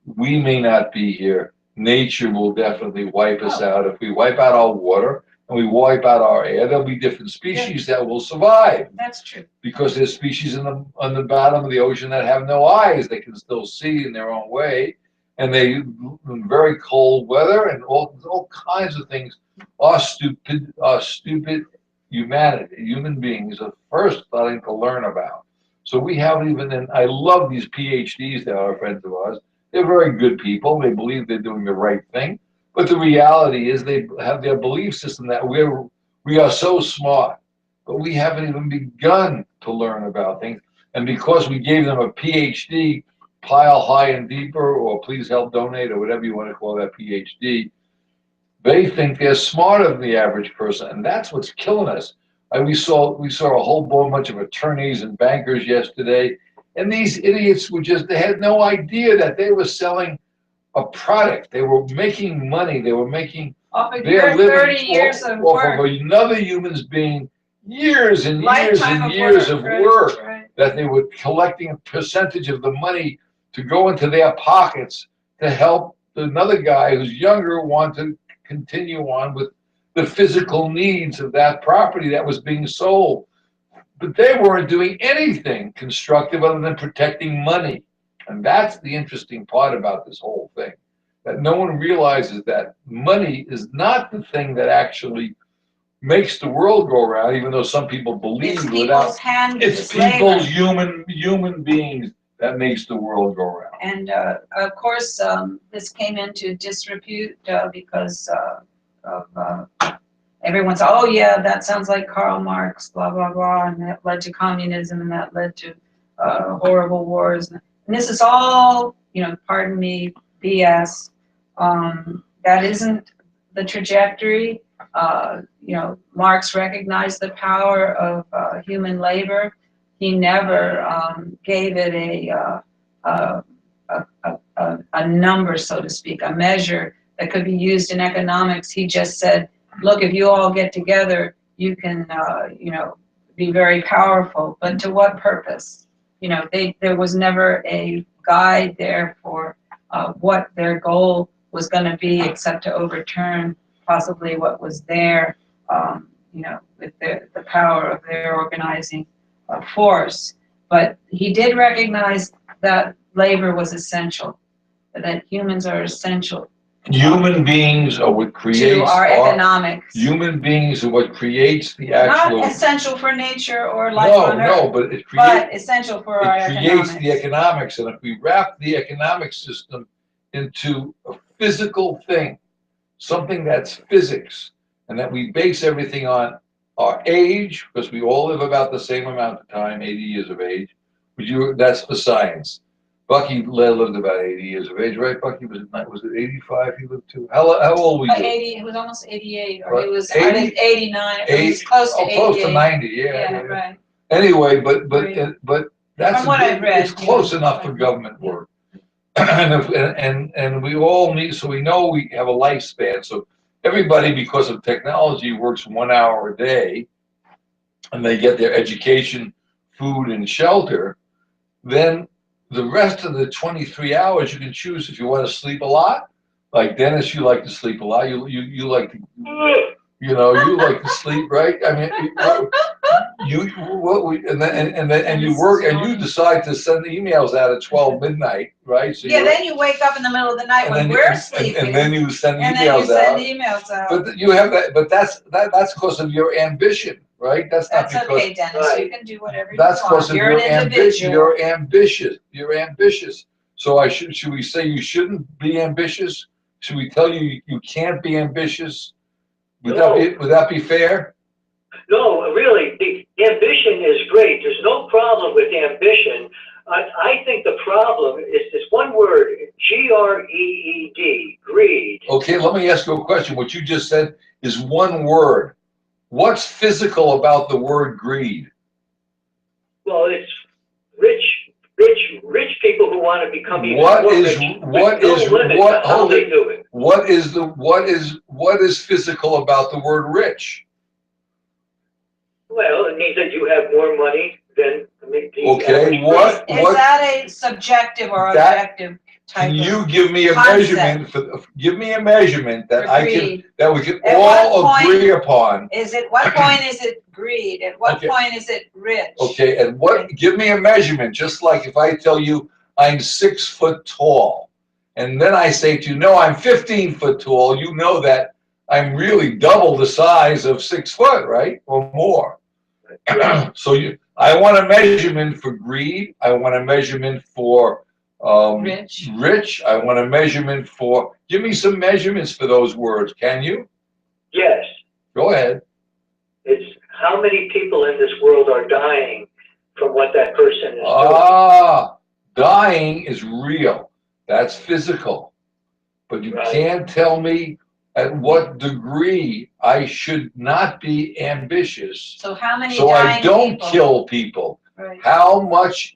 We may not be here. Nature will definitely wipe us out. If we wipe out our water and we wipe out our air, there'll be different species that will survive. That's true. Because there's species on the bottom of the ocean that have no eyes. They can still see in their own way. And they, in very cold weather and all kinds of things, our stupid human beings are first starting to learn about. So we haven't even, and I love these PhDs that are friends of ours, They're very good people. They believe they're doing the right thing. But the reality is they have their belief system that we are so smart, but we haven't even begun to learn about things. And because we gave them a PhD, pile high and deeper, or please help donate, or whatever you want to call that PhD, they think they're smarter than the average person, and that's what's killing us. We saw a whole bunch of attorneys and bankers yesterday, and these idiots they had no idea that they were selling a product. They were making money. They were making Off of their your living 30 years of off work. of another human's being years and years Lifetime and years of right, work right. that they were collecting a percentage of the money to go into their pockets to help another guy who's younger want to continue on with the physical needs of that property that was being sold. But they weren't doing anything constructive other than protecting money. And that's the interesting part about this whole thing, that no one realizes that money is not the thing that actually makes the world go around, even though some people believe It's people's it's people's human beings that makes the world go around. And of course, this came into disrepute because of everyone's, oh yeah, that sounds like Karl Marx, blah, blah, blah, and that led to communism, and that led to horrible wars. And this is all, pardon me, BS. That isn't the trajectory. Marx recognized the power of human labor. He never gave it a number, so to speak, a measure that could be used in economics. He just said, look, if you all get together, you can, be very powerful. But to what purpose? There was never a guide there for what their goal was going to be, except to overturn possibly what was there, with the power of their organizing force. But he did recognize that labor was essential, that humans are essential. Human beings are what creates to our economics. Human beings are what creates the actual. Not essential for nature or life on Earth. No, but it creates. But essential for our economics. It creates the economics, and if we wrap the economic system into a physical thing, something that's physics, and that we base everything on our age, because we all live about the same amount of time, 80 years of age. That's the science. Bucky lived about 80 years of age, right? Bucky was it 85 he lived to? How old were you? 80, he was almost 88, or What? he was 80? 89, he was close to 88. Close to 90, yeah. Right. Anyway, but that's From what I've read, it's close enough for government work. and we all need, so we know we have a lifespan. So everybody, because of technology, works 1 hour a day, and they get their education, food, and shelter. Then the rest of the 23 hours, you can choose if you want to sleep a lot. Like Dennis, you like to sleep a lot. You like to, you like to sleep, right? I mean, and you work and you decide to send emails out at 12 midnight, right? So then you wake up in the middle of the night when we're sleeping, and then you send emails out. But you have that. But that's because of your ambition, right? That's okay, Dennis. Right. You can do whatever you that's want. Because of You're an individual. You're ambitious. You're ambitious. So should we say you shouldn't be ambitious? Should we tell you you can't be ambitious? Would that be fair? No, really, the ambition is great. There's no problem with ambition. I think the problem is this one word, G-R-E-E-D, greed. Okay, let me ask you a question. What you just said is one word. What's physical about the word greed? Well, it's rich people who want to become even more rich. What is physical about the word rich? Well, it means that you have more money than the okay. Is that a subjective or objective type? Can you give me a measurement? Give me a measurement that we can all agree upon. What point is it greed? At what point is it rich? Okay, and give me a measurement, just like if I tell you I'm 6 foot tall, and then I say to you, no, I'm 15 foot tall, you know that I'm really double the size of 6 foot, right? Or more. So I want a measurement for greed, I want a measurement for Rich. Rich, I want a measurement for, give me some measurements for those words, can you? Yes. Go ahead. It's how many people in this world are dying from what that person is doing. Ah, dying is real. That's physical. But you Right. can't tell me at what degree I should not be ambitious. So how many So I dying don't people? kill people. Right. How much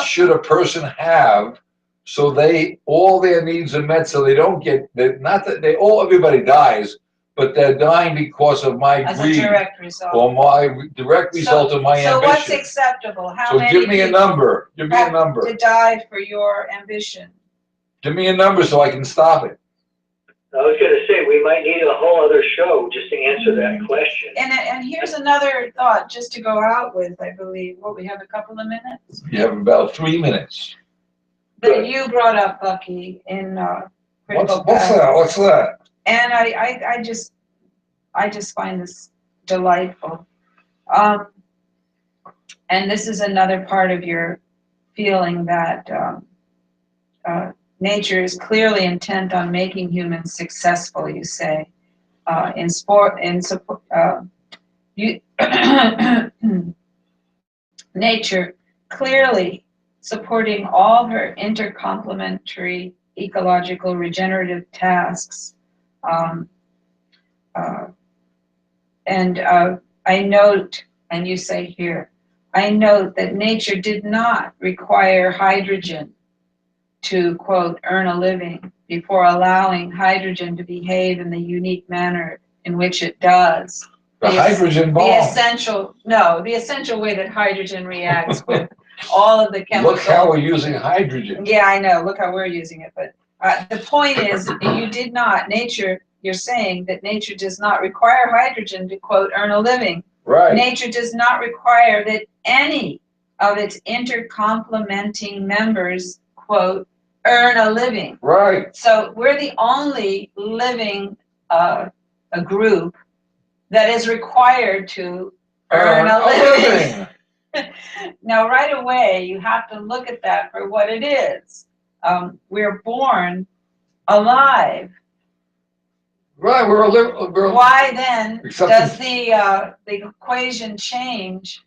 should a person have so all their needs are met, so they don't get, not that everybody dies, but they're dying because of my As a greed direct result. or my direct result of my So what's ambition. acceptable? How So many give me a people number. Give me a have number. to die for your ambition? Give me a number so I can stop it. I was going to say, we might need a whole other show just to answer that question. And here's another thought, just to go out with, I believe. Well, we have a couple of minutes. You have about 3 minutes. That you brought up, Bucky, in What's that? What's that? And I just find this delightful. And this is another part of your feeling that nature is clearly intent on making humans successful, you say. Nature clearly supporting all her intercomplementary ecological regenerative tasks. I note, and you say here, I note that nature did not require hydrogen to, quote, earn a living before allowing hydrogen to behave in the unique manner in which it does. The hydrogen bomb. The essential way that hydrogen reacts with all of the chemicals. Look how we're using hydrogen. Yeah, I know. Look how we're using it. But the point is, you're saying that nature does not require hydrogen to, quote, earn a living. Right. Nature does not require that any of its intercomplementing members, quote, earn a living. Right. So we're the only living a group that is required to earn a living. Now, right away, you have to look at that for what it is. We're born alive. Right, Why then does the equation change?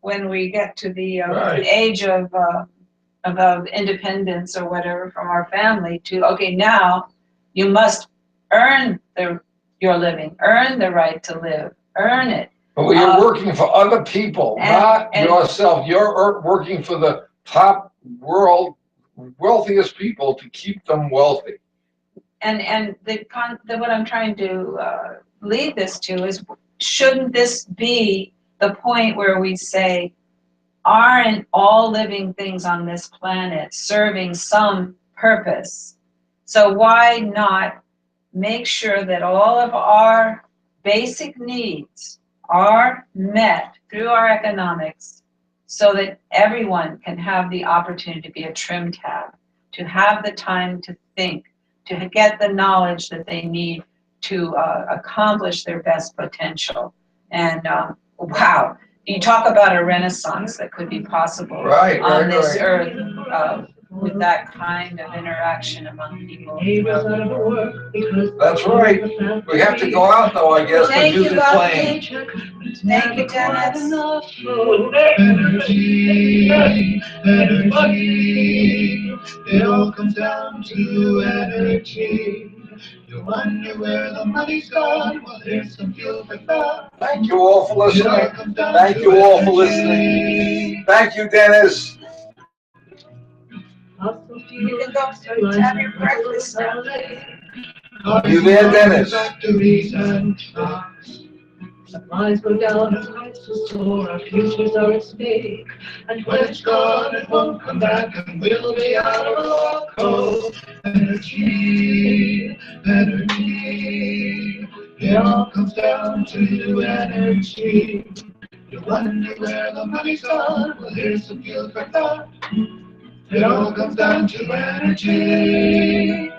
When we get to the age of independence or whatever from our family, to now you must earn your living, earn the right to live, earn it. But you're working for other people, not yourself. You're working for the top wealthiest people to keep them wealthy. And what I'm trying to lead this to is, shouldn't this be the point where we say, aren't all living things on this planet serving some purpose? So why not make sure that all of our basic needs are met through our economics, so that everyone can have the opportunity to be a trim tab, to have the time to think, to get the knowledge that they need to accomplish their best potential. And wow, you talk about a renaissance that could be possible on this earth with that kind of interaction among people. That's right. We have to go out though, I guess. Thank you, playing. Thank you, Dennis. Energy. It all comes down to energy. You wonder where the money's gone. Well, here's some fuel for thought. Thank you all for listening. Thank you all for listening. Thank you, Dennis. You can go to have your breakfast now. Are you there, Dennis? Supplies go down and prices soar, our futures are at stake. And when it's gone, it won't come back, and we'll be out of luck. Oh, energy, energy. It all comes down to energy. You wonder where the money's gone. Well, here's some fuel for thought. It all comes down to energy.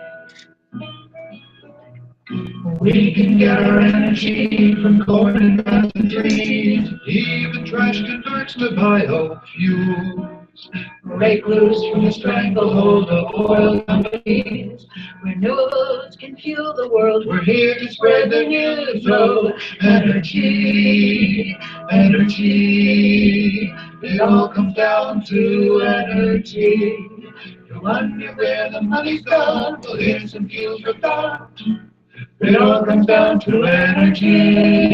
We can get our energy from corn and grass and trees. Even trash converts to biofuels. Break loose from the stranglehold of oil companies. Renewables can fuel the world. We're here to spread the news of energy, energy. It all comes down to energy. You wonder where the money's gone? Well, here's some fuel for thought. It all comes down to energy.